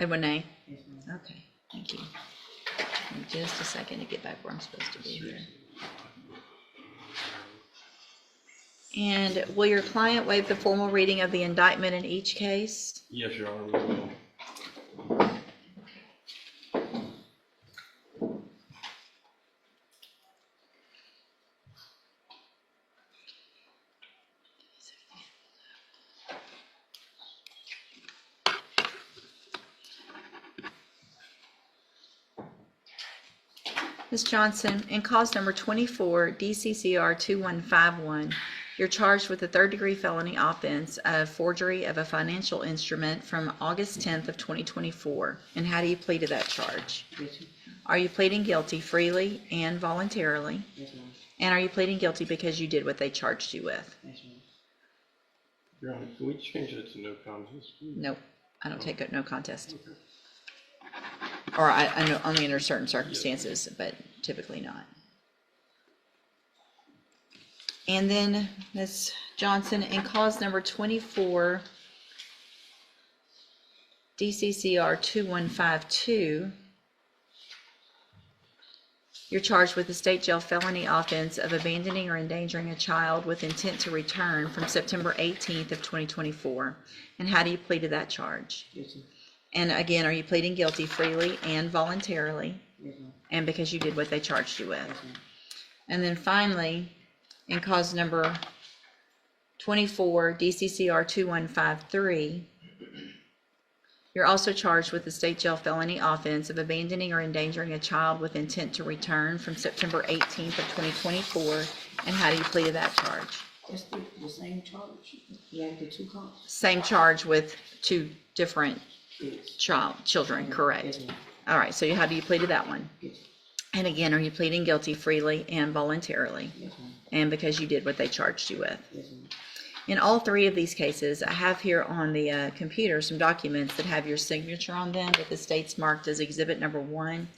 Edwin A. Yes, ma'am. Okay, thank you. Give me just a second to get back where I'm supposed to be here. And will your client waive the formal reading of the indictment in each case? Yes, Your Honor, we will. Ms. Johnson, in cause number 24, DCCR 2151, you're charged with a third-degree felony offense of forgery of a financial instrument from August 10th of 2024. And how do you plead to that charge? Yes, ma'am. Are you pleading guilty freely and voluntarily? Yes, ma'am. And are you pleading guilty because you did what they charged you with? Yes, ma'am. Your Honor, can we change it to no contest? Nope, I don't take no contest. Okay. Or I know only under certain circumstances, but typically not. And then, Ms. Johnson, in cause number 24, DCCR 2152, you're charged with the state jail felony offense of abandoning or endangering a child with intent to return from September 18th of 2024. And how do you plead to that charge? Yes, ma'am. And again, are you pleading guilty freely and voluntarily? Yes, ma'am. And because you did what they charged you with? Yes, ma'am. And then finally, in cause number 24, DCCR 2153, you're also charged with the state jail felony offense of abandoning or endangering a child with intent to return from September 18th of 2024. And how do you plead to that charge? That's the same charge. You have the two counts. Same charge with two different Yes. children, correct? Yes, ma'am. All right, so how do you plead to that one? Yes. And again, are you pleading guilty freely and voluntarily? Yes, ma'am. And because you did what they charged you with? Yes, ma'am. In all three of these cases, I have here on the computer some documents that have your signature on them, that the state's marked as exhibit number 1.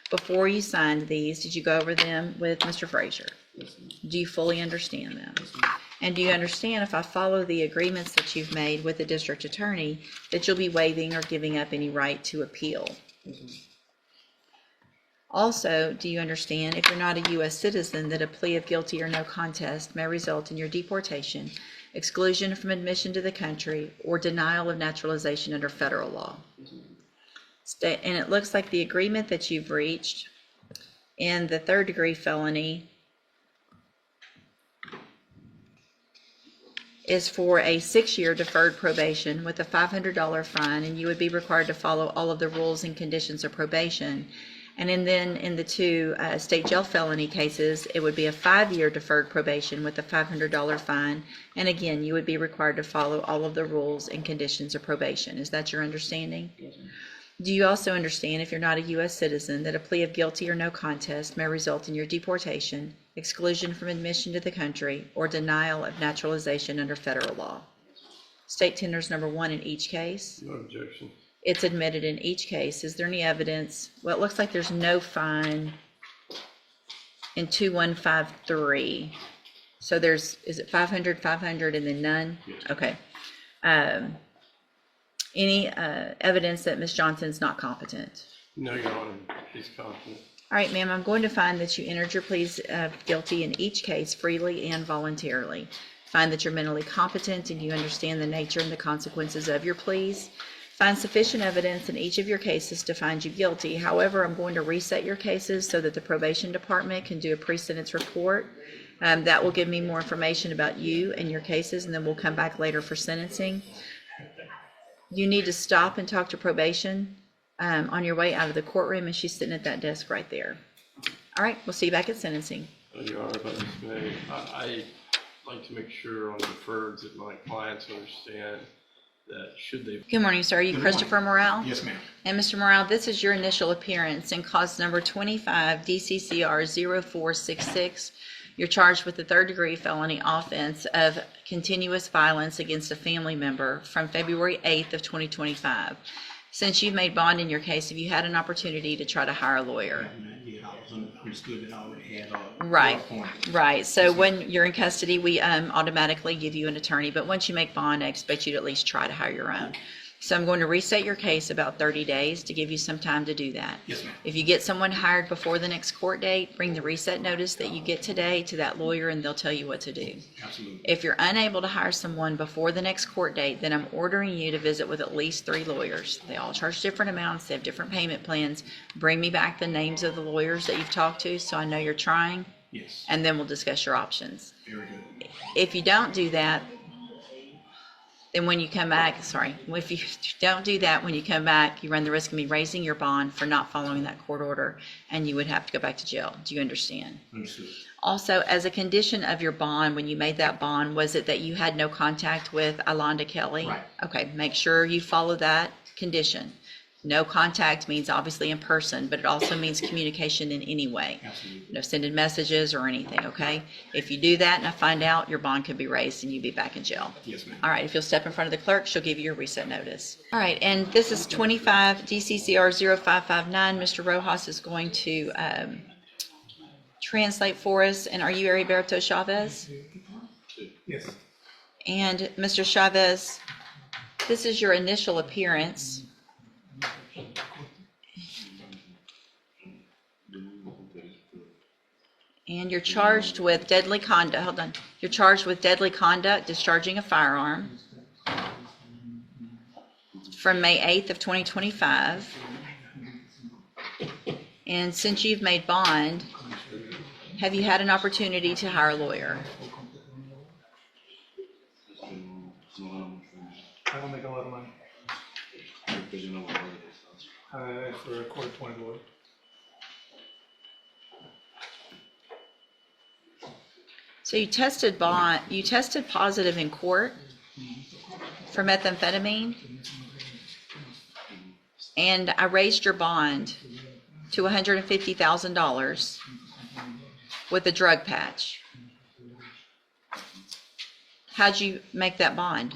Before you signed these, did you go over them with Mr. Frazier? Yes, ma'am. Do you fully understand them? Yes, ma'am. And do you understand, if I follow the agreements that you've made with the district attorney, that you'll be waiving or giving up any right to appeal? Yes, ma'am. Also, do you understand, if you're not a U.S. citizen, that a plea of guilty or no contest may result in your deportation, exclusion from admission to the country, or denial of naturalization under federal law? Yes, ma'am. And it looks like the agreement that you've reached in the third-degree felony is for a 6-year deferred probation with a $500 fine, and you would be required to follow all of the rules and conditions of probation. And then in the two state jail felony cases, it would be a 5-year deferred probation with a $500 fine. And again, you would be required to follow all of the rules and conditions of probation. Is that your understanding? Yes, ma'am. Do you also understand, if you're not a U.S. citizen, that a plea of guilty or no contest may result in your deportation, exclusion from admission to the country, or denial of naturalization under federal law? State tenders number 1 in each case. No objection. It's admitted in each case. Is there any evidence? Well, it looks like there's no fine in 2153. So is it 500, 500, and then none? Yes. Okay. Any evidence that Ms. Johnson's not competent? No, Your Honor, he's confident. All right, ma'am, I'm going to find that you entered your pleas of guilty in each case freely and voluntarily. Find that you're mentally competent and you understand the nature and the consequences of your pleas. Find sufficient evidence in each of your cases to find you guilty. However, I'm going to reset your cases so that the probation department can do a pre-sentence report. That will give me more information about you and your cases, and then we'll come back later for sentencing. You need to stop and talk to probation on your way out of the courtroom, and she's sitting at that desk right there. All right, we'll see you back at sentencing. Your Honor, if I just may, I'd like to make sure on the deferreds that my clients understand that should they... Good morning, sir. Are you Christopher Morale? Yes, ma'am. And Mr. Morale, this is your initial appearance in cause number 25, DCCR 0466. You're charged with the third-degree felony offense of continuous violence against a family member from February 8th of 2025. Since you've made bond in your case, have you had an opportunity to try to hire a lawyer? Yeah, I was understood that I already had Right, appointment. right. So when you're in custody, we automatically give you an attorney, but once you make bond, I expect you to at least try to hire your own. So I'm going to reset your case about 30 days to give you some time to do that. Yes, ma'am. If you get someone hired before the next court date, bring the reset notice that you get today to that lawyer and they'll tell you what to do. Absolutely. If you're unable to hire someone before the next court date, then I'm ordering you to visit with at least 3 lawyers. They all charge different amounts. They have different payment plans. Bring me back the names of the lawyers that you've talked to so I know you're trying, Yes. and then we'll discuss your options. Very good. If you don't do that, then when you come back, if you don't do that, when you come back, you run the risk of me raising your bond for not following that court order, and you would have to go back to jail. Do you understand? Understood. Also, as a condition of your bond, when you made that bond, was it that you had no contact with Alonda Kelly? Right. Okay, make sure you follow that condition. No contact means obviously in person, but it also means communication in any way. Absolutely. No sending messages or anything, okay? If you do that and I find out, your bond could be raised and you'd be back in jail. Yes, ma'am. All right, if you'll step in front of the clerk, she'll give you your reset notice. All right, and this is 25 DCCR 0559. Mr. Rojas is going to translate for us. And are you Heriberto Chavez? Yes. And Mr. Chavez, this is your initial appearance. And you're charged with deadly conduct. Hold on. You're charged with deadly conduct, discharging a firearm from May 8th of 2025. And since you've made bond, have you had an opportunity to hire a lawyer? I don't make a lot of money. For a court appointed lawyer. So you tested positive in court for methamphetamine, and I raised your bond to $150,000 with a drug patch. How'd you make that bond?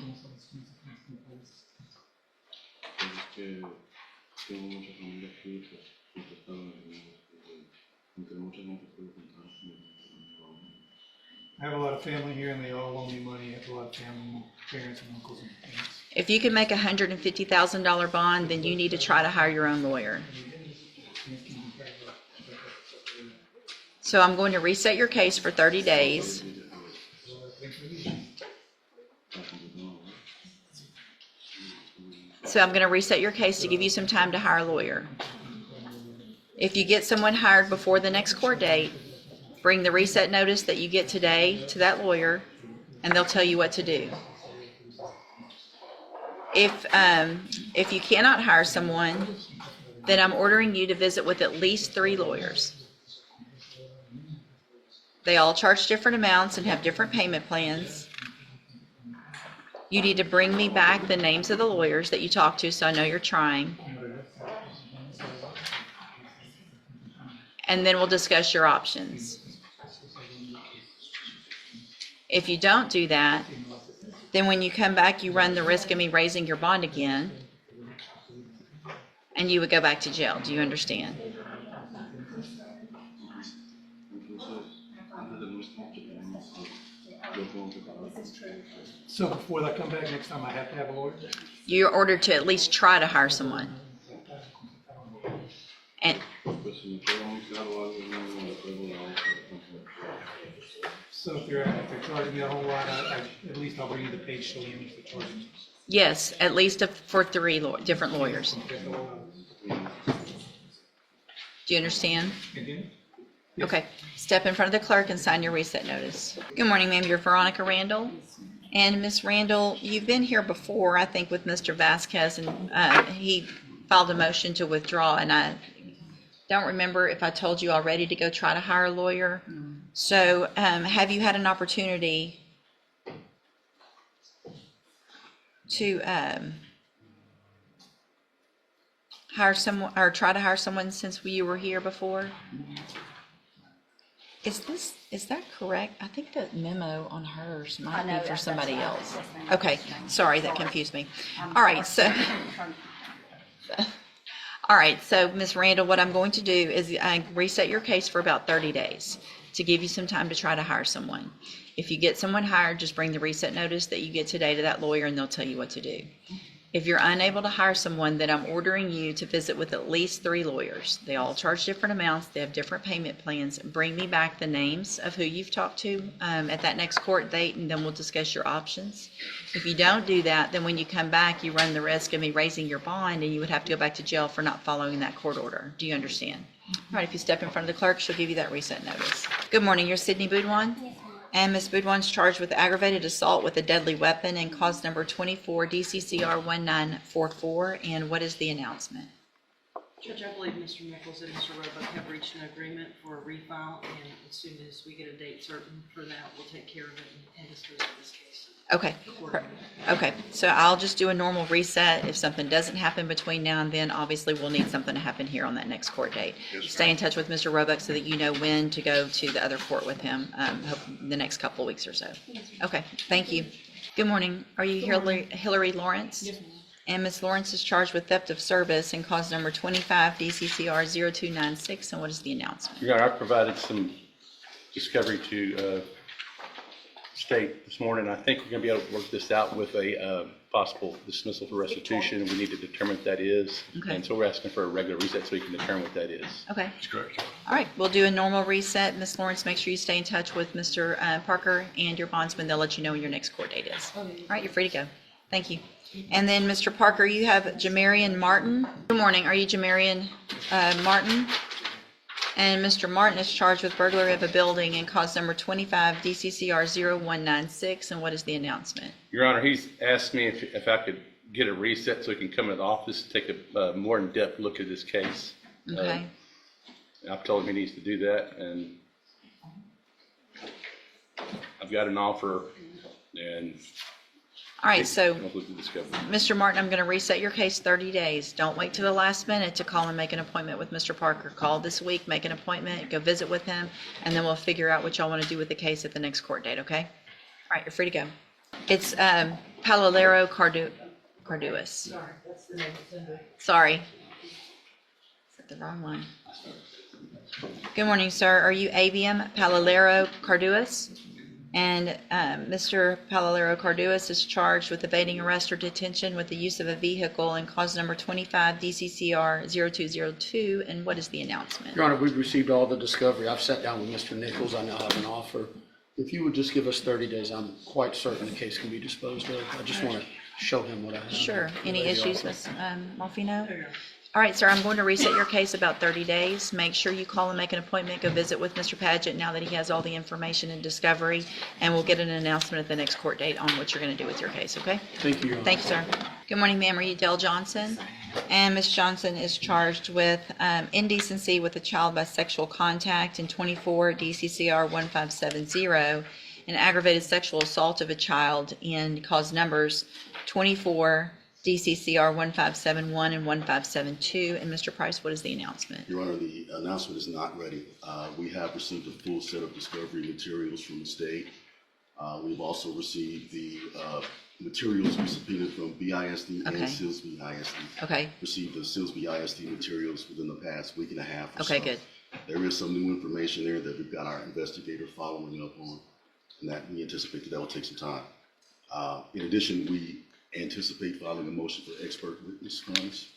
I have a lot of family here and they all owe me money. I have a lot of family, parents and uncles and aunts. If you can make a $150,000 bond, then you need to try to hire your own lawyer. So I'm going to reset your case for 30 days. So I'm going to reset your case to give you some time to hire a lawyer. If you get someone hired before the next court date, bring the reset notice that you get today to that lawyer, and they'll tell you what to do. If you cannot hire someone, then I'm ordering you to visit with at least 3 lawyers. They all charge different amounts and have different payment plans. You need to bring me back the names of the lawyers that you talk to so I know you're trying. And then we'll discuss your options. If you don't do that, then when you come back, you run the risk of me raising your bond again, and you would go back to jail. Do you understand? So before I come back next time, I have to have a lawyer? You're ordered to at least try to hire someone. And So if they're charging me a whole lot, at least I'll bring you the page showing you if they're charging me. yes, at least for 3 different lawyers. Do you understand? Again? Yes. Okay, step in front of the clerk and sign your reset notice. Good morning, ma'am. You're Veronica Randall. And Miss Randall, you've been here before, I think, with Mr. Vasquez, and he filed a motion to withdraw, and I don't remember if I told you already to go try to hire a lawyer. So have you had an opportunity to hire someone or try to hire someone since you were here before? Is that correct? I think the memo on hers might be for somebody else. Okay, sorry, that confused me. All right, so Ms. Randall, what I'm going to do is I reset your case for about 30 days to give you some time to try to hire someone. If you get someone hired, just bring the reset notice that you get today to that lawyer and they'll tell you what to do. If you're unable to hire someone, then I'm ordering you to visit with at least 3 lawyers. They all charge different amounts. They have different payment plans. Bring me back the names of who you've talked to at that next court date, and then we'll discuss your options. If you don't do that, then when you come back, you run the risk of me raising your bond, and you would have to go back to jail for not following that court order. Do you understand? All right, if you step in front of the clerk, she'll give you that reset notice. Good morning. You're Sydney Boudouin? Yes, ma'am. And Ms. Boudouin's charged with aggravated assault with a deadly weapon and cause number 24 DCCR 1944. And what is the announcement? Judge, I believe Mr. Nichols and Mr. Roebuck have reached an agreement for a refile, and as soon as we get a date certain for that, we'll take care of it and dispose of this case. Okay. Okay, so I'll just do a normal reset. If something doesn't happen between now and then, obviously we'll need something to happen here on that next court date. Stay in touch with Mr. Roebuck so that you know when to go to the other court with him, the next couple of weeks or so. Okay, thank you. Good morning. Are you Hillary Lawrence? Yes, ma'am. And Ms. Lawrence is charged with theft of service and cause number 25 DCCR 0296. And what is the announcement? Your Honor, I provided some discovery to state this morning. I think we're going to be able to work this out with a possible dismissal for restitution. We need to determine what that is. Okay. And so we're asking for a regular reset so we can determine what that is. Okay. That's correct. All right, we'll do a normal reset. Ms. Lawrence, make sure you stay in touch with Mr. Parker and your bondsman. They'll let you know when your next court date is. All right, you're free to go. Thank you. And then, Mr. Parker, you have Jamarian Martin. Good morning. Are you Jamarian Martin? And Mr. Martin is charged with burglary of a building and cause number 25 DCCR 0196. And what is the announcement? Your Honor, he's asked me if I could get a reset so he can come into the office, take a more in-depth look at this case. Okay. I've told him he needs to do that, and I've got an offer, and All right, so I'll look at the discovery. Mr. Martin, I'm going to reset your case 30 days. Don't wait till the last minute to call and make an appointment with Mr. Parker. Call this week, make an appointment, go visit with him, and then we'll figure out what y'all want to do with the case at the next court date, okay? All right, you're free to go. It's Palolero Carduas. Sorry, that's the name it's under. Sorry. Is that the wrong one? Good morning, sir. Are you ABM Palolero Carduas? And Mr. Palolero Carduas is charged with evading arrest or detention with the use of a vehicle and cause number 25 DCCR 0202. And what is the announcement? Your Honor, we've received all the discovery. I've sat down with Mr. Nichols. I now have an offer. If you would just give us 30 days, I'm quite certain the case can be disposed of. I just want to show him what I have. Sure. Any issues, Ms. Malfino? All right, sir, I'm going to reset your case about 30 days. Make sure you call and make an appointment. Go visit with Mr. Padgett now that he has all the information and discovery, and we'll get an announcement at the next court date on what you're going to do with your case, okay? Thank you, Your Honor. Thank you, sir. Good morning, ma'am. Are you Dell Johnson? And Ms. Johnson is charged with indecency with a child by sexual contact in 24 DCCR 1570 and aggravated sexual assault of a child in cause numbers 24 DCCR 1571 and 1572. And Mr. Price, what is the announcement? Your Honor, the announcement is not ready. We have received a full set of discovery materials from the state. We've also received the materials we subpoenaed from BISD Okay. and SILS BISD. Okay, Received the SILS BISD materials within the past week and a half or okay, so. good. There is some new information there that we've got our investigator following up on, and that we anticipate that will take some time. In addition, we anticipate filing a motion for expert witness funds.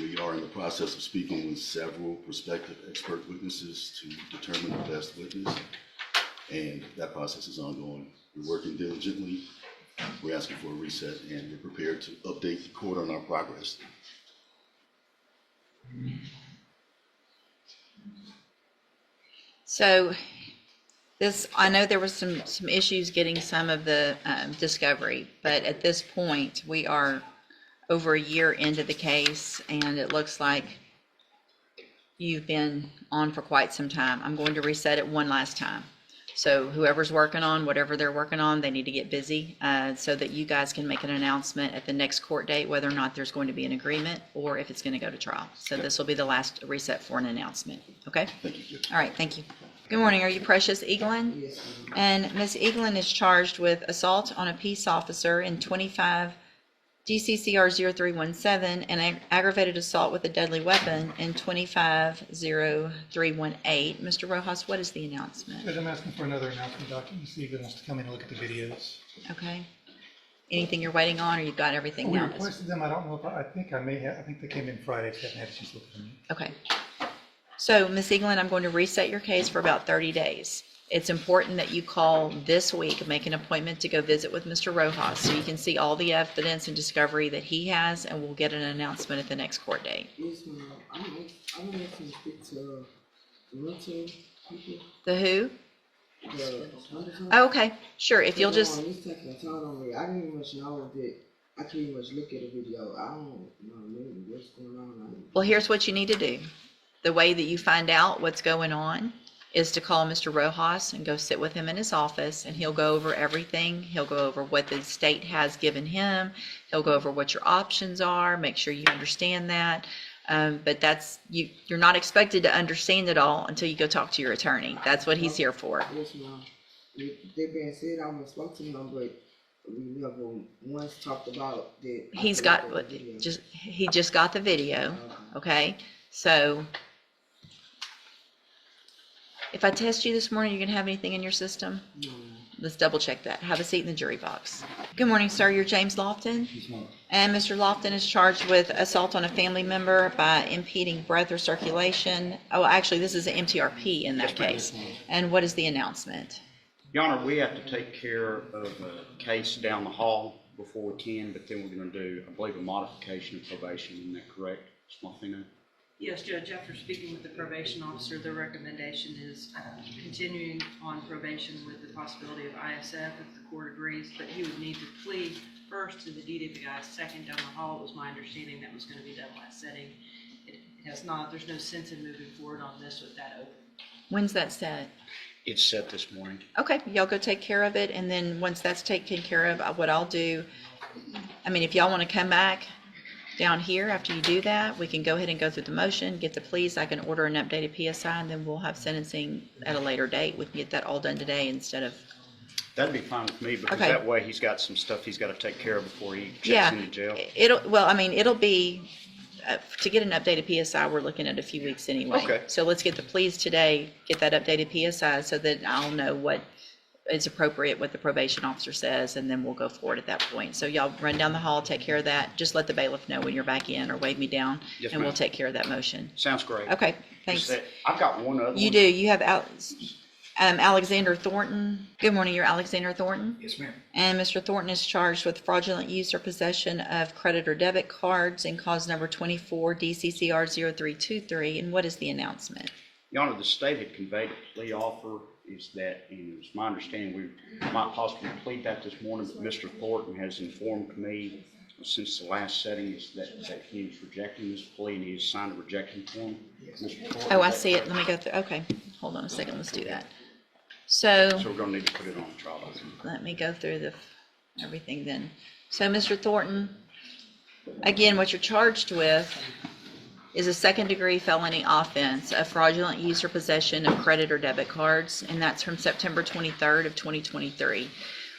We are in the process of speaking with several prospective expert witnesses to determine the best witness, and that process is ongoing. We're working diligently. We're asking for a reset, and we're prepared to update the court on our progress. So this, I know there was some issues getting some of the discovery, but at this point, we are over a year into the case, and it looks like you've been on for quite some time. I'm going to reset it one last time. So whoever's working on whatever they're working on, they need to get busy so that you guys can make an announcement at the next court date whether or not there's going to be an agreement or if it's going to go to trial. So this will be the last reset for an announcement. Okay? Thank you, Judge. All right, thank you. Good morning. Are you Precious Eaglin? Yes, ma'am. And Ms. Eaglin is charged with assault on a peace officer in 25 DCCR 0317 and aggravated assault with a deadly weapon in 250318. Mr. Rojas, what is the announcement? Judge, I'm asking for another announcement document to see if he wants to come in and look at the videos. Okay. anything you're waiting on, or you've got everything We now? requested them, I don't know if, I think I may have, I think they came in Friday, so I haven't had a chance to look at them yet. Okay. So, Ms. Eaglin, I'm going to reset your case for about 30 days. It's important that you call this week, make an appointment to go visit with Mr. Rojas so you can see all the evidence and discovery that he has, and we'll get an announcement at the next court date. Yes, ma'am. I'm asking to speak to the rental people. The who? The Oh, okay, sure. If you'll just, He's taking a turn on me. I didn't even much know that. I can't even much look at the video. I don't know really what's going on. well, here's what you need to do. The way that you find out what's going on is to call Mr. Rojas and go sit with him in his office, and he'll go over everything. He'll go over what the state has given him. He'll go over what your options are, make sure you understand that. But you're not expected to understand it all until you go talk to your attorney. That's what he's here for. Yes, ma'am. That being said, I haven't spoken to him, but we never once talked about that. He just got the video, okay? So if I test you this morning, you're gonna have anything in your system? No. Let's double check that. Have a seat in the jury box. Good morning, sir. You're James Lofton? And Mr. Lofton is charged with assault on a family member by impeding breath or circulation. Oh, actually, this is an MTRP in that case. And what is the announcement? Your Honor, we have to take care of a case down the hall before we can, but then we're gonna do, I believe, a modification of probation. Isn't that correct, Ms. Martino? Yes, Judge, after speaking with the probation officer, the recommendation is continuing on probation with the possibility of ISF if the court agrees, but he would need to plead first to the DWI, second down the hall. It was my understanding that was going to be done last setting. It has not. There's no sense in moving forward on this with that open. When's that set? It's set this morning. Okay, y'all go take care of it, and then once that's taken care of, what I'll do, I mean, if y'all want to come back down here after you do that, we can go ahead and go through the motion, get the pleas. I can order an updated PSI, and then we'll have sentencing at a later date. We can get that all done today instead of, That'd be fine with me, because Okay. that way he's got some stuff he's got to take care of before he yeah. checks into jail. It'll be, to get an updated PSI, we're looking at a few weeks anyway. Okay. So let's get the pleas today, get that updated PSI so that I'll know what is appropriate, what the probation officer says, and then we'll go forward at that point. So y'all run down the hall, take care of that. Just let the bailiff know when you're back in, or wave me down, Yes, and we'll ma'am. take care of that motion. Sounds great. Okay, Just thanks. that- I've got one other one. You do. You have Alexander Thornton. Good morning, you're Alexander Thornton? Yes, ma'am. And Mr. Thornton is charged with fraudulent use or possession of credit or debit cards in cause number 24 DCCR 0323. And what is the announcement? Your Honor, the state had conveyed a plea offer. Is that, and it's my understanding, we might possibly plead that this morning, but Mr. Thornton has informed me since the last setting is that he is rejecting this plea, and he has signed a rejection form. Mr. Thornton, Oh, I is that see it. correct? Let me go through. Okay, hold on a second. Let's do that. So So we're gonna need to put it on the trial document. let me go through everything then. So, Mr. Thornton, again, what you're charged with is a second-degree felony offense of fraudulent use or possession of credit or debit cards, and that's from September 23rd of 2023.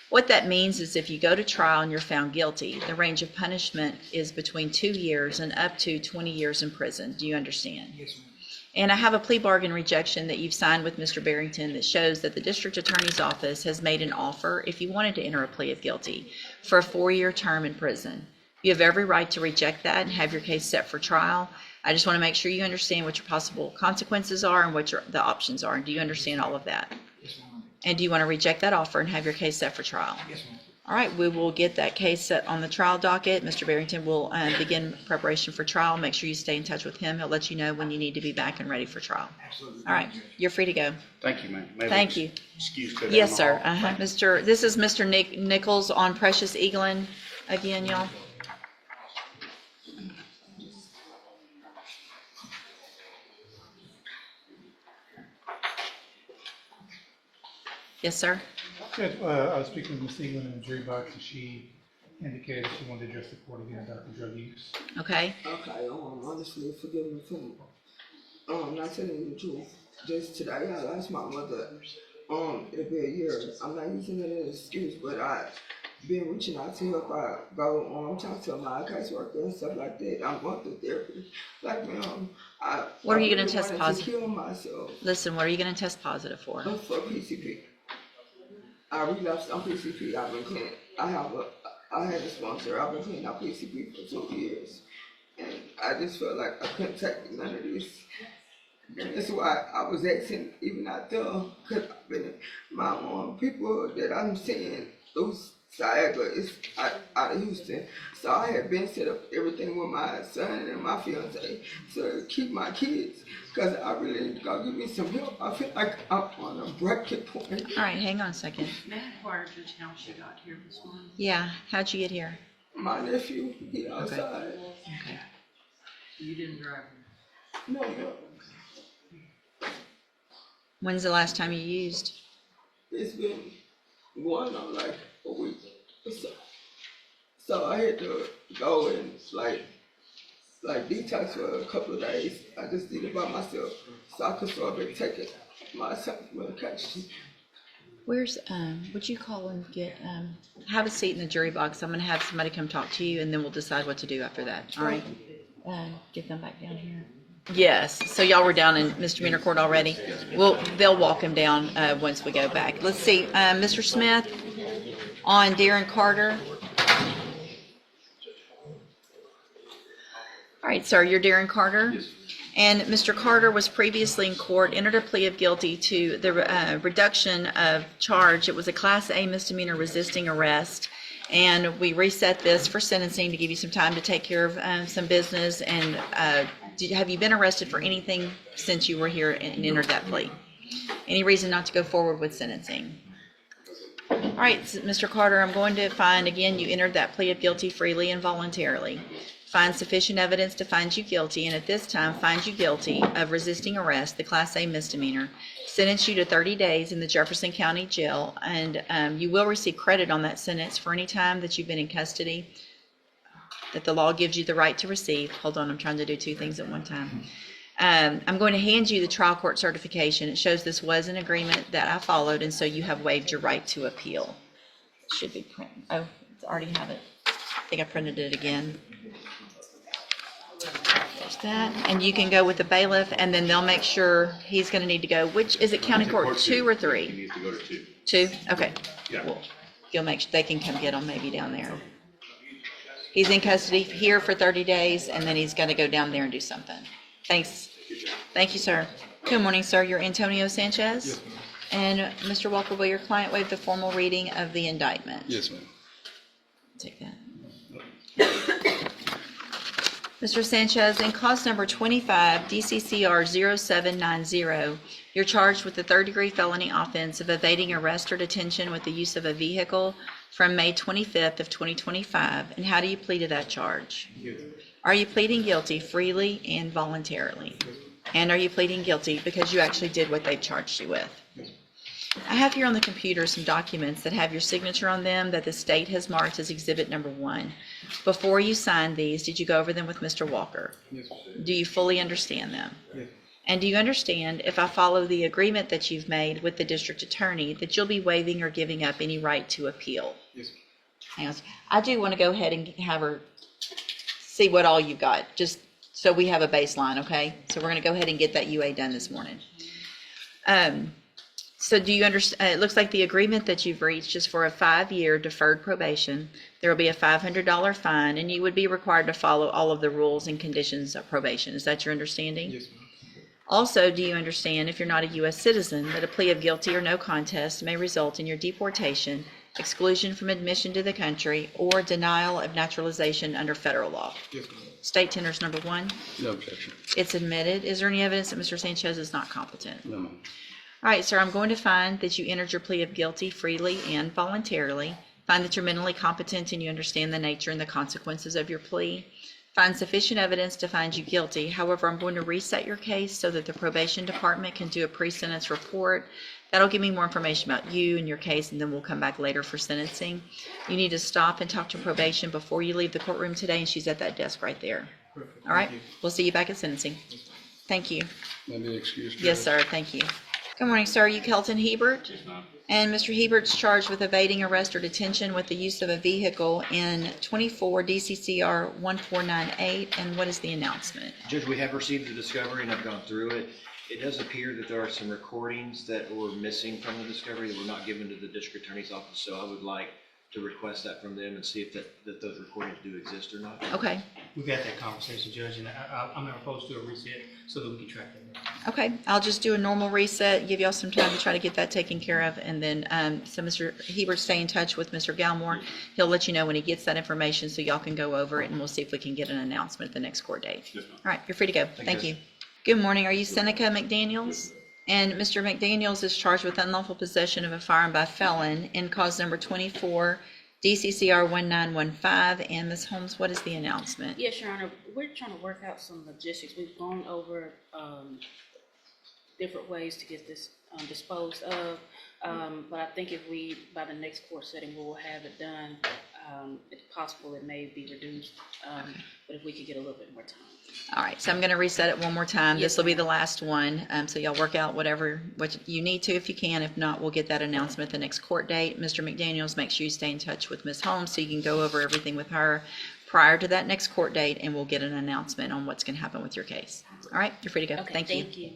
What that means is if you go to trial and you're found guilty, the range of punishment is between 2 years and up to 20 years in prison. Do you understand? Yes, ma'am. And I have a plea bargain rejection that you've signed with Mr. Barrington that shows that the district attorney's office has made an offer, if you wanted to enter a plea of guilty, for a 4-year term in prison. You have every right to reject that and have your case set for trial. I just want to make sure you understand what your possible consequences are and what the options are. Do you understand all of that? Yes, ma'am. And do you want to reject that offer and have your case set for trial? Yes, ma'am. All right, we will get that case set on the trial docket. Mr. Barrington will begin preparation for trial. Make sure you stay in touch with him. He'll let you know when you need to be back and ready for trial. Absolutely. All right, you're free to go. Thank you, ma'am. May we Thank you. Excuse go down Yes, the sir. hall? This is Mr. Nichols on Precious Eaglin again, y'all. Yes, sir. Judge, I was speaking with Ms. Eaglin in the jury box, and she indicated she wanted to address the court again about the drug use. Okay. Okay, honestly, forgive me for not telling you the truth. Just today, I lost my mother. It'll be a year. I'm not using it as an excuse, but I've been reaching out to help out, go talk to my caseworker and stuff like that. I'm going through therapy. Like, What are you gonna really test wanted positive? to kill myself. Listen, what are you going to test positive for? For PCP. I relapsed on PCP. I've been clean. I have I had a sponsor. I've been paying out PCP for 2 years. And I just felt like I couldn't take none of this. And that's why I was asking, even out there, because I've been, my people that I'm seeing, those Saiga is out of Houston. So I had been set up everything with my son and my fiance to keep my kids, because I really gotta give me some help. I feel like I'm on a breaking point. All right, hang on a second. May I inquire, Judge, how she got here this morning? Yeah, how'd you get here? My nephew, he outside. Okay. You didn't drive her. No. When's the last time you used? It's been going on like a week or so. So I had to go and like detox for a couple of days. I just did it by myself, so I could start taking my medication. Where's, would you call and get, have a seat in the jury box. I'm gonna have somebody come talk to you and then we'll decide what to do after that, all right? Get them back down here. Yes, so y'all were down in misdemeanor court already? Well, they'll walk him down, once we go back. Let's see, Mr. Smith, on Darren Carter. All right, sir, you're Darren Carter? Yes. And Mr. Carter was previously in court, entered a plea of guilty to the reduction of charge. It was a Class A misdemeanor resisting arrest. And we reset this for sentencing to give you some time to take care of some business. And have you been arrested for anything since you were here and entered that plea? Any reason not to go forward with sentencing? All right, Mr. Carter, I'm going to find, again, you entered that plea of guilty freely and voluntarily. Find sufficient evidence to find you guilty, and at this time find you guilty of resisting arrest, the Class A misdemeanor. Sentence you to 30 days in the Jefferson County Jail, and you will receive credit on that sentence for any time that you've been in custody that the law gives you the right to receive. Hold on, I'm trying to do two things at one time. I'm going to hand you the trial court certification. It shows this was an agreement that I followed, and so you have waived your right to appeal. It should be printed. Oh, I already have it. I think I printed it again. There's that, and you can go with the bailiff, and then they'll make sure he's going to need to go. Which is it, county court 2 or 3? He needs to go to 2. 2. Okay. Yeah. Well, you'll make sure they can come get him maybe down there. He's in custody here for 30 days, and then he's going to go down there and do something. Thanks. Thank you, sir. Good morning, sir. You're Antonio Sanchez. Yes, ma'am. And Mr. Walker, will your client waive the formal reading of the indictment? Yes, ma'am. Take that. Mr. Sanchez, in cause number 25 DCCR 0790, you're charged with the third-degree felony offense of evading arrest or detention with the use of a vehicle from May 25th of 2025. And how do you plead to that charge? Yes. Are you pleading guilty freely and voluntarily? And are you pleading guilty because you actually did what they charged you with? Yes. I have here on the computer some documents that have your signature on them that the state has marked as exhibit number 1. Before you signed these, did you go over them with Mr. Walker? Yes. Do you fully understand them? Yes. And do you understand, if I follow the agreement that you've made with the district attorney, that you'll be waiving or giving up any right to appeal? Yes. Hang on. I do want to go ahead and have her see what all you got, just so we have a baseline, okay? So we're going to go ahead and get that UA done this morning. So do you understand, it looks like the agreement that you've reached is for a 5-year deferred probation. There will be a $500 fine, and you would be required to follow all of the rules and conditions of probation. Is that your understanding? Yes, ma'am. Also, do you understand, if you're not a U.S. citizen, that a plea of guilty or no contest may result in your deportation, exclusion from admission to the country, or denial of naturalization under federal law? Yes, ma'am. State tenders number 1. No objection. It's admitted. Is there any evidence that Mr. Sanchez is not competent? No, ma'am. All right, sir, I'm going to find that you entered your plea of guilty freely and voluntarily. Find that you're mentally competent and you understand the nature and the consequences of your plea. Find sufficient evidence to find you guilty. However, I'm going to reset your case so that the probation department can do a pre-sentence report. That'll give me more information about you and your case, and then we'll come back later for sentencing. You need to stop and talk to probation before you leave the courtroom today, and she's at that desk right there. Perfect. All right, Thank you. we'll see you back at sentencing. Thank you. Let me excuse me. Yes, sir, thank you. Good morning, sir. Are you Kelton Hebert? And Mr. Hebert's charged with evading arrest or detention with the use of a vehicle in 24 DCCR 1498. And what is the announcement? Judge, we have received the discovery and have gone through it. It does appear that there are some recordings that were missing from the discovery that were not given to the district attorney's office. So I would like to request that from them and see if that those recordings do exist or not. Okay, We've had that conversation, Judge, and I'm not opposed to a reset so that we can track that down. okay. I'll just do a normal reset, give y'all some time to try to get that taken care of, and then, so Mr. Hebert, stay in touch with Mr. Galmore. He'll let you know when he gets that information, so y'all can go over it, and we'll see if we can get an announcement at the next court date. Yes, ma'am. All right, you're free to go. Thank you. Good morning. Are you Seneca McDaniels? And Mr. McDaniels is charged with unlawful possession of a firearm by felon in cause number 24, DCCR 1915. And Ms. Holmes, what is the announcement? Yes, Your Honor, we're trying to work out some logistics. We've gone over different ways to get this disposed of. But I think if we, by the next court setting, we will have it done. If possible, it may be reduced, but if we could get a little bit more time. All right, so I'm going to reset it one more time. Yes, This will be the last one. So y'all work out what you need to if you can. If not, we'll get that announcement at the next court date. Mr. McDaniels, make sure you stay in touch with Ms. Holmes so you can go over everything with her prior to that next court date, and we'll get an announcement on what's going to happen with your case. All right, you're free to go. Okay, Thank you. thank you.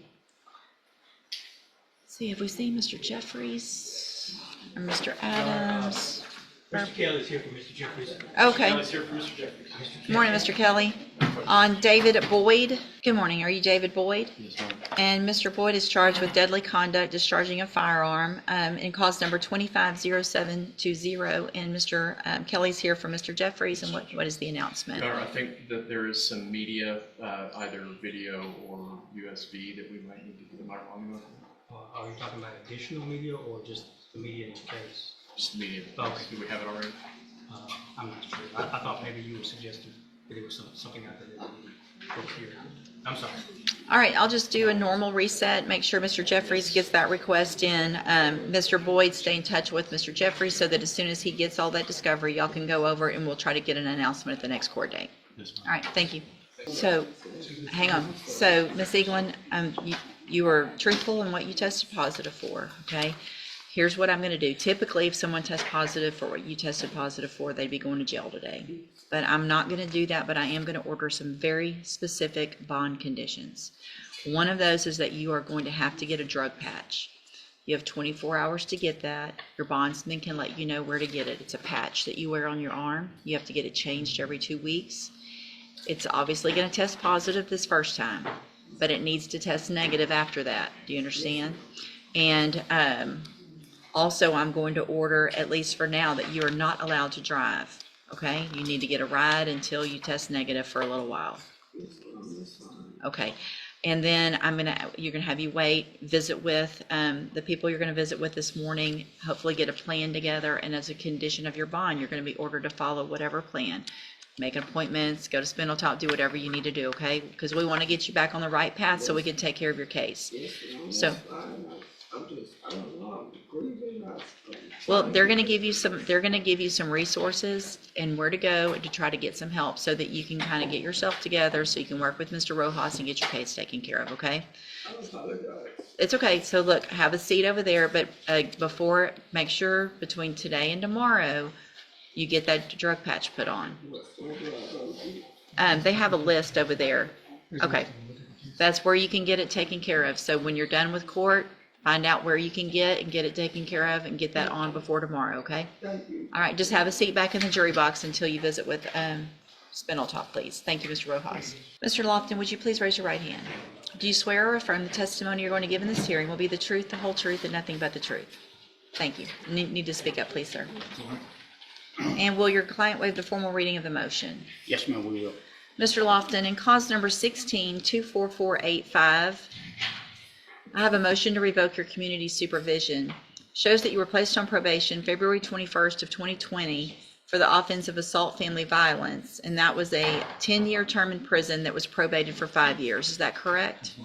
See, have we seen Mr. Jeffries or Mr. Adams? Mr. Kelly's here for Mr. Jeffries. Okay. Morning, Mr. Kelly. On David Boyd. Good morning. Are you David Boyd? Yes, ma'am. And Mr. Boyd is charged with deadly conduct, discharging a firearm, in cause number 250720. And Mr. Kelly's here for Mr. Jeffries. And what is the announcement? Your Honor, I think that there is some media, either video or USB, that we might need to, am I wrong about that? Are you talking about additional media or just the media in the case? Just media. Okay. Do we have it already? I'm not sure. I thought maybe you were suggesting that there was something out there that we procured. I'm sorry. All right, I'll just do a normal reset, make sure Mr. Jeffries gets that request in. Mr. Boyd, stay in touch with Mr. Jeffries so that as soon as he gets all that discovery, y'all can go over it and we'll try to get an announcement at the next court date. Yes, ma'am. All right, thank you. So, hang on. So, Ms. Eaglin, you were truthful in what you tested positive for, okay? Here's what I'm going to do. Typically, if someone tests positive for what you tested positive for, they'd be going to jail today. But I'm not going to do that, but I am going to order some very specific bond conditions. One of those is that you are going to have to get a drug patch. You have 24 hours to get that. Your bondsman can let you know where to get it. It's a patch that you wear on your arm. You have to get it changed every 2 weeks. It's obviously going to test positive this first time, but it needs to test negative after that. Do you understand? And also, I'm going to order, at least for now, that you are not allowed to drive, okay? You need to get a ride until you test negative for a little while. Okay, and then you're gonna have you visit with the people you're gonna visit with this morning, hopefully get a plan together, and as a condition of your bond, you're gonna be ordered to follow whatever plan. Make appointments, go to Spindletop, do whatever you need to do, okay? Because we want to get you back on the right path so we can take care of your case. So, I don't know, I'm grieving. well, they're going to give you some resources and where to go to try to get some help so that you can kind of get yourself together so you can work with Mr. Rojas and get your case taken care of, okay? I apologize. It's okay. So look, have a seat over there, but make sure between today and tomorrow, you get that drug patch put on. They have a list over there. Okay. That's where you can get it taken care of. So when you're done with court, find out where you can get it taken care of and get that on before tomorrow, okay? Thank you. All right, just have a seat back in the jury box until you visit with Spindletop, please. Thank you, Mr. Rojas. Mr. Lofton, would you please raise your right hand? Do you swear or affirm the testimony you're going to give in this hearing will be the truth, the whole truth, and nothing but the truth? Thank you. Need to speak up, please, sir. And will your client waive the formal reading of the motion? Yes, ma'am, we will. Mr. Lofton, in cause number 16-24485, I have a motion to revoke your community supervision. Shows that you were placed on probation February 21st of 2020 for the offense of assault family violence, and that was a 10-year term in prison that was probated for 5 years. Is that correct?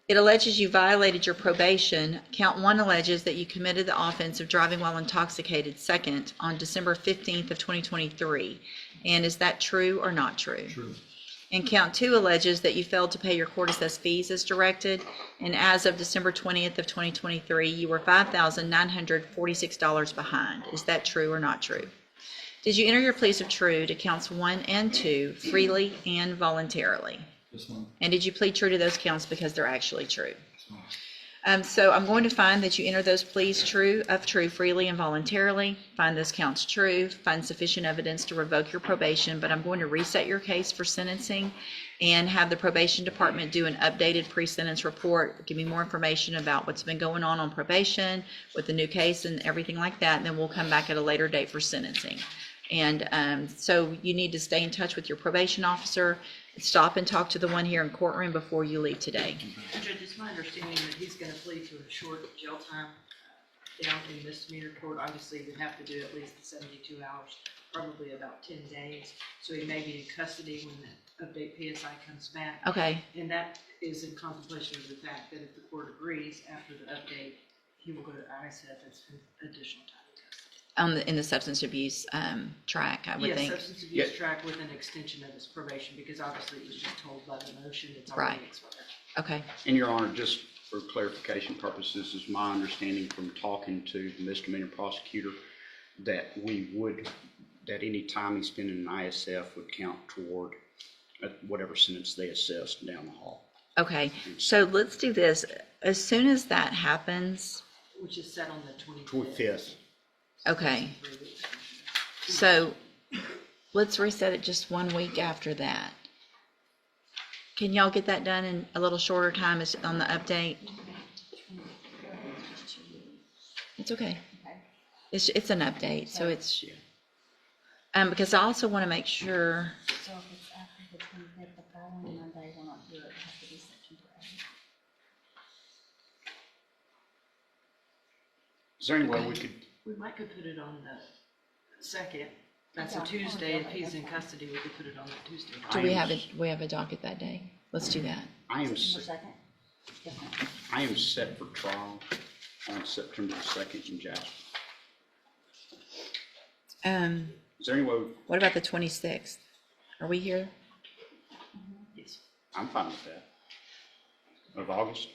It alleges you violated your probation. Count 1 alleges that you committed the offense of driving while intoxicated second on December 15th of 2023. And is that true or not true? True. And count 2 alleges that you failed to pay your court-assessed fees as directed. And as of December 20th of 2023, you were $5,946 behind. Is that true or not true? Did you enter your pleas of true to counts 1 and 2 freely and voluntarily? Yes, ma'am. And did you plead true to those counts because they're actually true? Yes, ma'am. So I'm going to find that you enter those pleas true freely and voluntarily, find those counts true, find sufficient evidence to revoke your probation, but I'm going to reset your case for sentencing and have the probation department do an updated pre-sentence report, give me more information about what's been going on probation with the new case and everything like that, and then we'll come back at a later date for sentencing. And so you need to stay in touch with your probation officer, stop and talk to the one here in courtroom before you leave today. Judge, it's my understanding that he's gonna plead to a short jail time down in misdemeanor court. Obviously, he would have to do at least the 72 hours, probably about 10 days. So he may be in custody when the update PSI comes back. Okay, And that is in contemplation of the fact that if the court agrees after the update, he will go to ISF as additional time in custody. in the substance abuse track, I would Yes, think. substance abuse track with an extension of his probation, because obviously it was just told by the motion, it's already Right. expired. Okay, And Your Honor, just for clarification purposes, is my understanding from talking to the misdemeanor prosecutor that that any time he spent in an ISF would count toward whatever sentence they assessed down the hall. okay. So let's do this. As soon as that happens, Which is set on the 25th. 25th. okay. So let's reset it just 1 week after that. Can y'all get that done in a little shorter time as on the update? It's okay. It's an update, so it's, because I also want to make sure, So if it's after the 25th, the following Monday, we're not good, it has to be section 3. Is there any way we could, We might could put it on the 2nd. That's a Tuesday. If he's in custody, we could put it on that Tuesday. do we have a docket that day? Let's do that. I am, September 2nd? Yes, ma'am. I am set for trial on September 2nd in Jasper. Is there any way, What about the 26th? Are we here? Yes. I'm fine with that. Of August?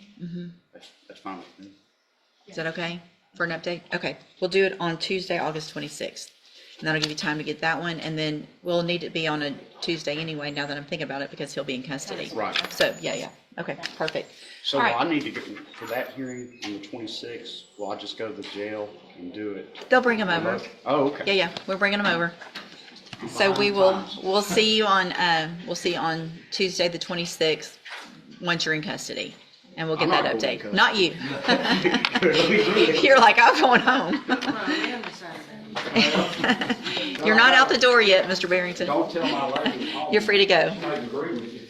That's fine with me. Is that okay for an update? Okay, we'll do it on Tuesday, August 26th. And that'll give you time to get that one, and then we'll need it be on a Tuesday anyway, now that I'm thinking about it, because he'll be in custody. Right. So, yeah, okay, perfect. So All right. I need to get, for that hearing on the 26th, will I just go to the jail and do it? They'll bring them over. Oh, okay. Yeah, we're bringing them over. So we'll see you on Tuesday, the 26th, once you're in custody. And we'll get I'm that not going update. to Not you. You're like, I'm going home. And the Saturday. You're not out the door yet, Mr. Barrington. Don't tell my lady. You're free to go. I agree with you.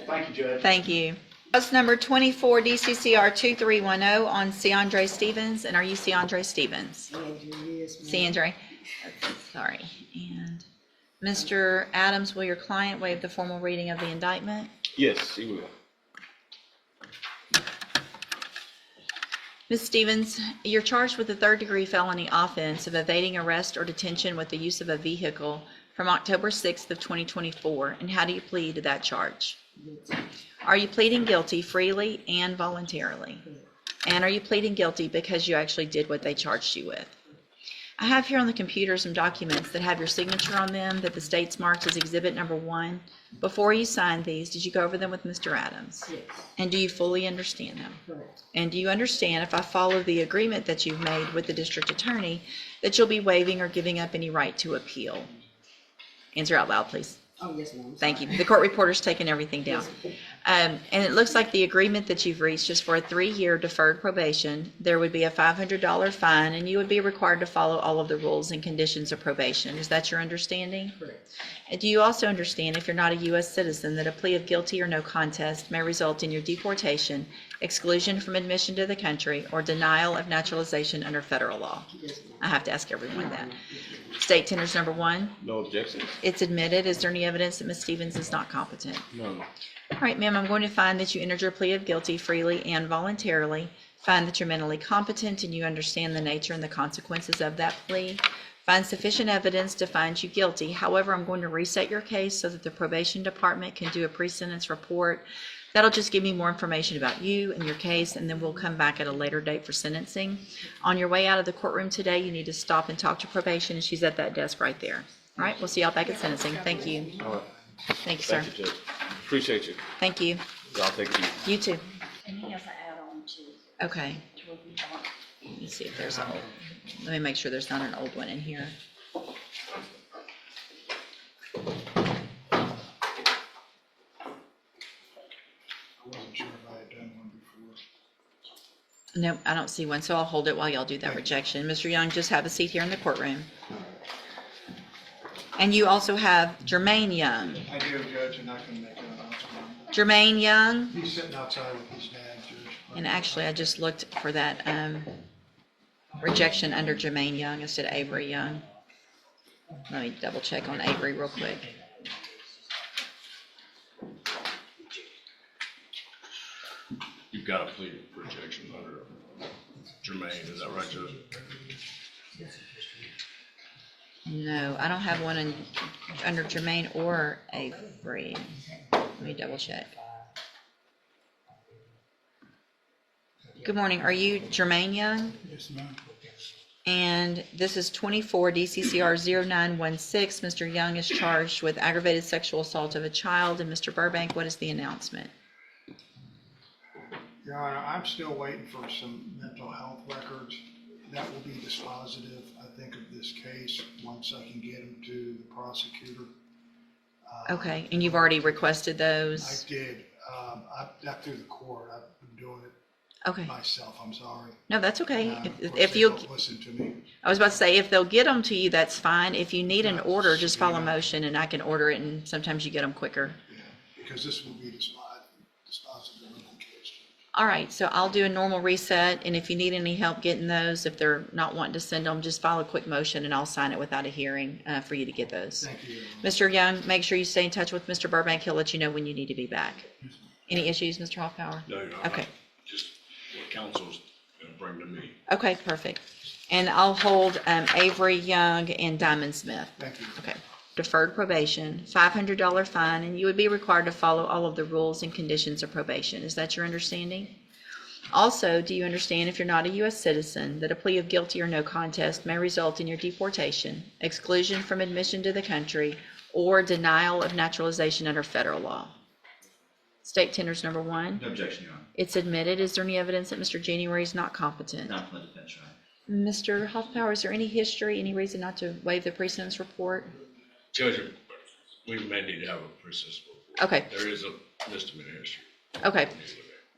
Thank you, Judge. Thank you. That's number 24 DCCR 2310 on Ciandre Stevens. And are you Ciandre Stevens? Ciandre. Sorry. And Mr. Adams, will your client waive the formal reading of the indictment? Yes, he will. Ms. Stevens, you're charged with a third-degree felony offense of evading arrest or detention with the use of a vehicle from October 6th of 2024. And how do you plead to that charge? Are you pleading guilty freely and voluntarily? And are you pleading guilty because you actually did what they charged you with? I have here on the computer some documents that have your signature on them that the state's marked as Exhibit Number 1. Before you signed these, did you go over them with Mr. Adams? Yes. And do you fully understand them? Correct. And do you understand, if I follow the agreement that you've made with the district attorney, that you'll be waiving or giving up any right to appeal? Answer out loud, please. Oh, yes, ma'am. Thank you. The court reporter's taken everything down. And it looks like the agreement that you've reached is for a 3-year deferred probation. There would be a $500 fine, and you would be required to follow all of the rules and conditions of probation. Is that your understanding? Correct. And do you also understand, if you're not a U.S. citizen, that a plea of guilty or no contest may result in your deportation, exclusion from admission to the country, or denial of naturalization under federal law? Yes, ma'am. I have to ask everyone that. State tenders number 1. No objections? It's admitted. Is there any evidence that Ms. Stevens is not competent? No. All right, ma'am, I'm going to find that you entered your plea of guilty freely and voluntarily, find that you're mentally competent and you understand the nature and the consequences of that plea, find sufficient evidence to find you guilty. However, I'm going to reset your case so that the probation department can do a pre-sentence report. That'll just give me more information about you and your case, and then we'll come back at a later date for sentencing. On your way out of the courtroom today, you need to stop and talk to probation, and she's at that desk right there. All right, we'll see y'all back at sentencing. Thank you. All right. Thank you, sir. Thank you, Judge. Appreciate you. Thank you. Y'all take it easy. You too. And he has to add on to. Okay. Let me see if there's an old, let me make sure there's not an old one in here. I wasn't sure if I had done one before. Nope, I don't see one, so I'll hold it while y'all do that rejection. Mr. Young, just have a seat here in the courtroom. And you also have Jermaine Young. I do, Judge, and I can make an announcement. Jermaine Young, He's sitting outside with his dad, Judge. and actually I just looked for that rejection under Jermaine Young instead of Avery Young. Let me double check on Avery real quick. You've got a plea rejection under Jermaine, is that right, Judge? No, I don't have one under Jermaine or Avery. Let me double check. Good morning. Are you Jermaine Young? Yes, ma'am. And this is 24 DCCR 0916. Mr. Young is charged with aggravated sexual assault of a child. And Mr. Burbank, what is the announcement? Your Honor, I'm still waiting for some mental health records. That will be dispositive, I think, of this case, once I can get them to the prosecutor. Okay, and you've already requested I those? did, not through the court, I've been doing it Okay. myself, I'm sorry. No, that's okay. Of course, If they you, don't listen to me. I was about to say, if they'll get them to you, that's fine. If you need an order, just file a motion and I can order it, and sometimes you get them quicker. Yeah, because this will be dispositive of the case. All right, so I'll do a normal reset, and if you need any help getting those, if they're not wanting to send them, just file a quick motion and I'll sign it without a hearing for you to get those. Thank you. Mr. Young, make sure you stay in touch with Mr. Burbank. He'll let you know when you need to be back. Any issues, Mr. Hoffpower? No, Okay. just what counsel's gonna bring to me. Okay, perfect. And I'll hold Avery Young and Diamond Smith. Thank you. Okay. Deferred probation, $500 fine, and you would be required to follow all of the rules and conditions of probation. Is that your understanding? Also, do you understand, if you're not a U.S. citizen, that a plea of guilty or no contest may result in your deportation, exclusion from admission to the country, or denial of naturalization under federal law? State tenders number one. No objection, Your Honor. It's admitted. Is there any evidence that Mr. January is not competent? Not from the defense, Your Honor. Mr. Hoffpower, is there any history, any reason not to waive the pre-sentence report? Judge, we may need to have a pre-sentence report. Okay. There is a misdemeanor history. Okay.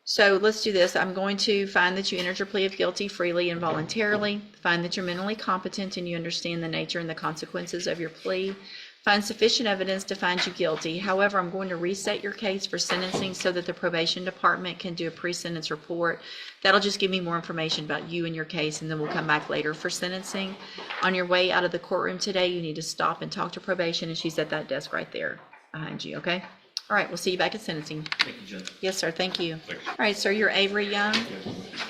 So let's do this. I'm going to find that you entered your plea of guilty freely and voluntarily, find that you're mentally competent and you understand the nature and the consequences of your plea, find sufficient evidence to find you guilty. However, I'm going to reset your case for sentencing so that the probation department can do a pre-sentence report. That'll just give me more information about you and your case, and then we'll come back later for sentencing. On your way out of the courtroom today, you need to stop and talk to probation, and she's at that desk right there behind you, okay? All right, we'll see you back at sentencing. Thank you, Judge. Yes, sir, thank you. All right, sir, you're Avery Young.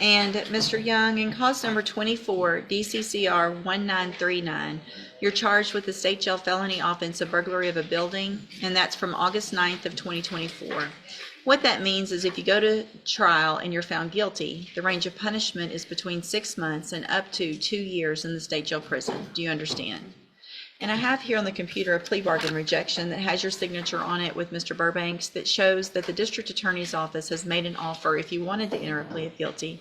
And Mr. Young, in cause number 24, DCCR 1939, you're charged with the state jail felony offense of burglary of a building, and that's from August 9th of 2024. What that means is if you go to trial and you're found guilty, the range of punishment is between 6 months and up to 2 years in the state jail prison. Do you understand? And I have here on the computer a plea bargain rejection that has your signature on it with Mr. Burbanks that shows that the district attorney's office has made an offer, if you wanted to enter a plea of guilty,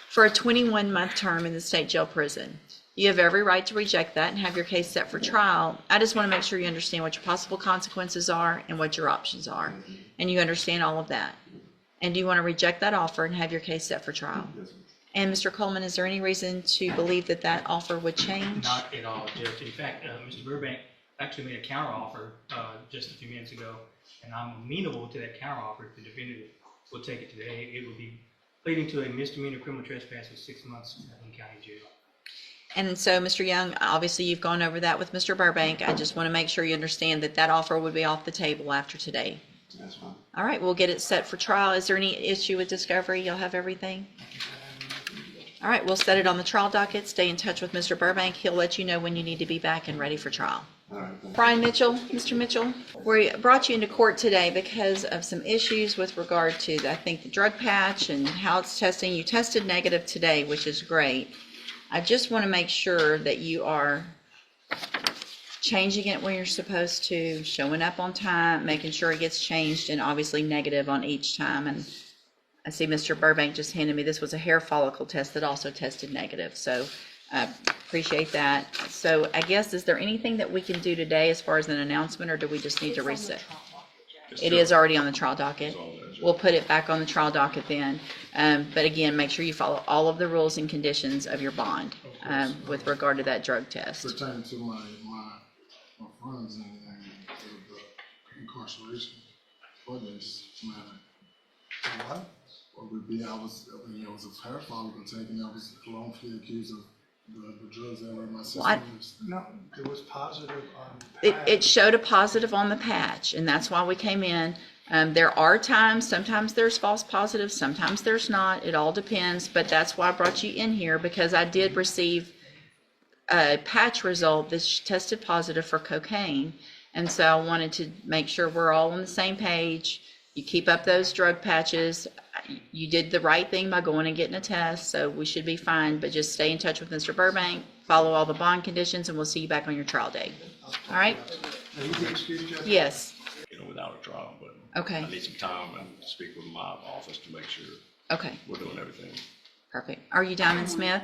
for a 21-month term in the state jail prison. You have every right to reject that and have your case set for trial. I just want to make sure you understand what your possible consequences are and what your options are. And you understand all of that. And do you want to reject that offer and have your case set for trial? And Mr. Coleman, is there any reason to believe that that offer would change? Not at all, Judge. In fact, Mr. Burbank actually made a counteroffer just a few minutes ago, and I'm amenable to that counteroffer. If the defendant will take it today, it would be pleading to a misdemeanor criminal trespass with 6 months in county jail. And so, Mr. Young, obviously you've gone over that with Mr. Burbank. I just want to make sure you understand that that offer would be off the table after today. That's fine. All right, we'll get it set for trial. Is there any issue with discovery? You'll have everything? All right, we'll set it on the trial docket. Stay in touch with Mr. Burbank. He'll let you know when you need to be back and ready for trial. All right, thank you. Brian Mitchell, Mr. Mitchell, we brought you into court today because of some issues with regard to, I think, the drug patch and how it's testing. You tested negative today, which is great. I just want to make sure that you are changing it when you're supposed to, showing up on time, making sure it gets changed, and obviously negative on each time. And I see Mr. Burbank just handed me, this was a hair follicle test that also tested negative, so appreciate that. So I guess, is there anything that we can do today as far as an announcement, or do we just need to reset? It is already on the trial docket. We'll put it back on the trial docket then. But again, make sure you follow all of the rules and conditions of your bond with regard to that drug test. Pertaining to my funds and the incarceration for this matter. What? What would be, it was a hair follicle taken, I was wrongfully accused of the drugs that were in my system. What? No, it was positive on. It showed a positive on the patch, and that's why we came in. There are times, sometimes there's false positives, sometimes there's not. It all depends, but that's why I brought you in here, because I did receive a patch result that tested positive for cocaine. And so I wanted to make sure we're all on the same page. You keep up those drug patches. You did the right thing by going and getting a test, so we should be fine. But just stay in touch with Mr. Burbank, follow all the bond conditions, and we'll see you back on your trial date. All right? Are you being excused, Judge? Yes. Without a trial, but Okay. I need some time and speak with my office to make sure Okay. we're doing everything. Perfect. Are you Diamond Smith?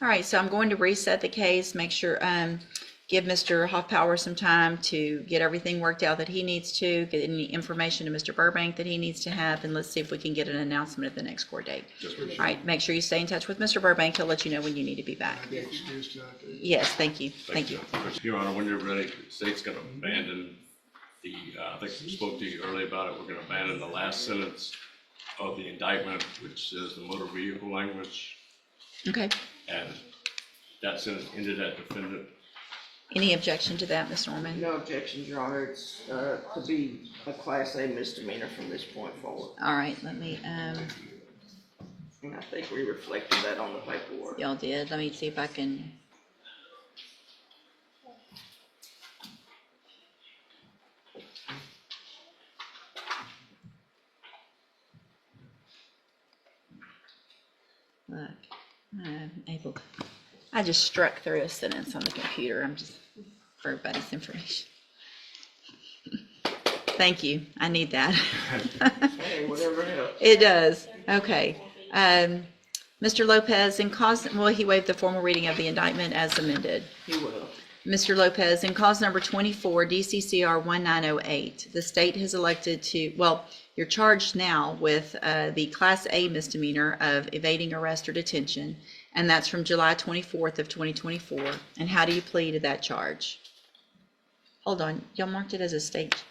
All right, so I'm going to reset the case, make sure, give Mr. Hoffpower some time to get everything worked out that he needs to, get any information to Mr. Burbank that he needs to have, and let's see if we can get an announcement at the next court date. All right, make sure you stay in touch with Mr. Burbank. He'll let you know when you need to be back. Are you excused, Judge? Yes, thank you. Thank you. Your Honor, when you're ready, the state's gonna abandon the, I think we spoke to you earlier about it, we're gonna abandon the last sentence of the indictment, which says the motor vehicle language, Okay. and that sentence ended at defendant. Any objection to that, Ms. Norman? No objections, Your Honor. It's to be a Class A misdemeanor from this point forward. All right, let me, And I think we reflected that on the paperwork. y'all did. Let me see if I can. Look, I'm able to, I just struck through a sentence on the computer. I'm just, for everybody's information. Thank you. I need that. Hey, whatever helps. It does. Okay. Mr. Lopez, well, he waived the formal reading of the indictment as amended. He will. Mr. Lopez, in cause number 24, DCCR 1908, the state has elected to, well, you're charged now with the Class A misdemeanor of evading arrest or detention, and that's from July 24th of 2024. And how do you plead to that charge? Hold on, y'all marked it as a state.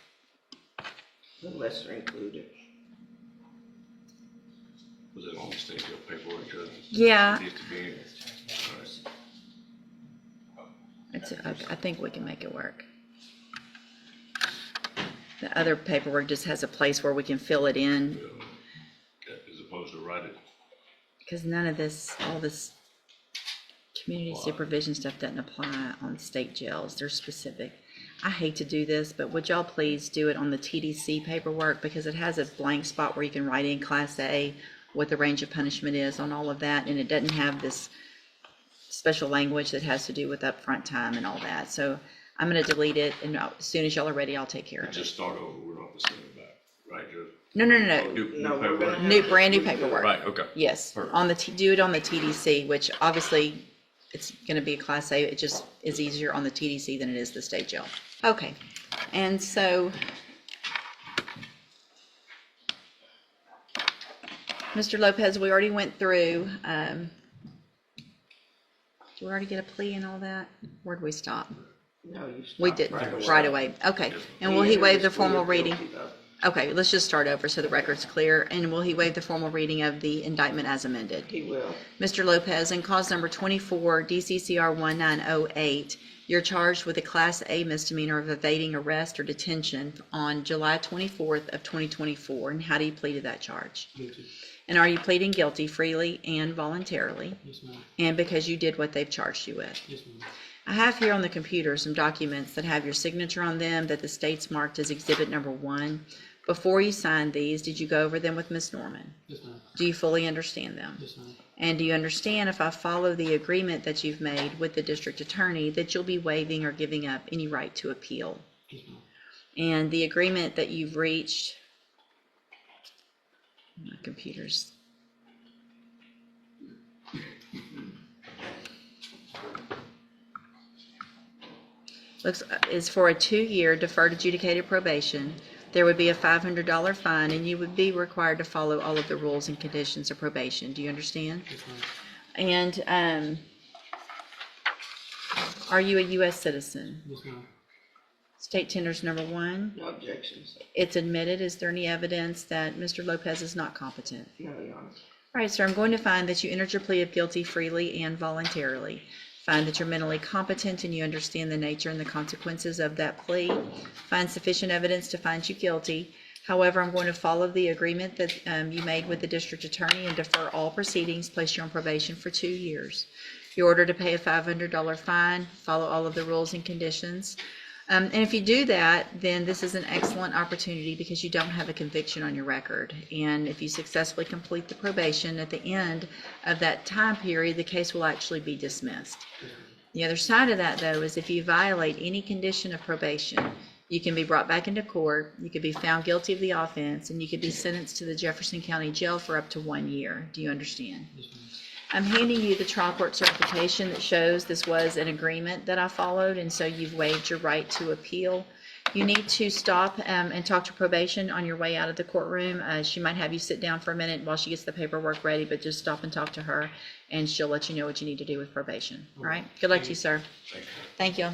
The lesser included. Was it on the state paperwork, Judge? Yeah. It needs to be in. All right. I think we can make it work. The other paperwork just has a place where we can fill it in, As opposed to write it. because none of this, all this community supervision stuff doesn't apply on state jails. They're specific. I hate to do this, but would y'all please do it on the TDC paperwork, because it has a blank spot where you can write in Class A what the range of punishment is on all of that, and it doesn't have this special language that has to do with upfront time and all that. So I'm going to delete it, and as soon as y'all are ready, I'll take care of it. Just start over, we don't have to send it back, right, Judge? No. No, we're paperwork? gonna Brand new paperwork. Right, okay. Yes, Perfect. on the, do it on the TDC, which obviously it's going to be a Class A. It just is easier on the TDC than it is the state jail. Okay, and so Mr. Lopez, we already went through, did we already get a plea and all that? Where'd we stop? No, you stopped We did, right right away. Okay, and will he waive the formal reading? Guilty, though. Okay, let's just start over so the record's clear. And will he waive the formal reading of the indictment as amended? He will. Mr. Lopez, in cause number 24, DCCR 1908, you're charged with a Class A misdemeanor of evading arrest or detention on July 24th of 2024. And how do you plead to that charge? Guilty. And are you pleading guilty freely and voluntarily? Yes, ma'am. And because you did what they've charged you with? Yes, ma'am. I have here on the computer some documents that have your signature on them that the state's marked as exhibit number 1. Before you signed these, did you go over them with Ms. Norman? Yes, ma'am. Do you fully understand them? Yes, ma'am. And do you understand, if I follow the agreement that you've made with the district attorney, that you'll be waiving or giving up any right to appeal? Yes, ma'am. And the agreement that you've reached My computer's. Is for a 2-year deferred adjudicated probation. There would be a $500 fine, and you would be required to follow all of the rules and conditions of probation. Do you understand? And are you a U.S. citizen? Yes, ma'am. State tenders number 1. No objections. It's admitted. Is there any evidence that Mr. Lopez is not competent? No, Your Honor. All right, sir, I'm going to find that you entered your plea of guilty freely and voluntarily. Find that you're mentally competent and you understand the nature and the consequences of that plea. Find sufficient evidence to find you guilty. However, I'm going to follow the agreement that you made with the district attorney and defer all proceedings, place you on probation for 2 years. You're ordered to pay a $500 fine, follow all of the rules and conditions. And if you do that, then this is an excellent opportunity because you don't have a conviction on your record. And if you successfully complete the probation at the end of that time period, the case will actually be dismissed. The other side of that, though, is if you violate any condition of probation, you can be brought back into court, you could be found guilty of the offense, and you could be sentenced to the Jefferson County Jail for up to 1 year. Do you understand? I'm handing you the trial court certification that shows this was an agreement that I followed, and so you've waived your right to appeal. You need to stop and talk to probation on your way out of the courtroom. She might have you sit down for a minute while she gets the paperwork ready, but just stop and talk to her, and she'll let you know what you need to do with probation. All right? Good luck to you, sir. Thank you.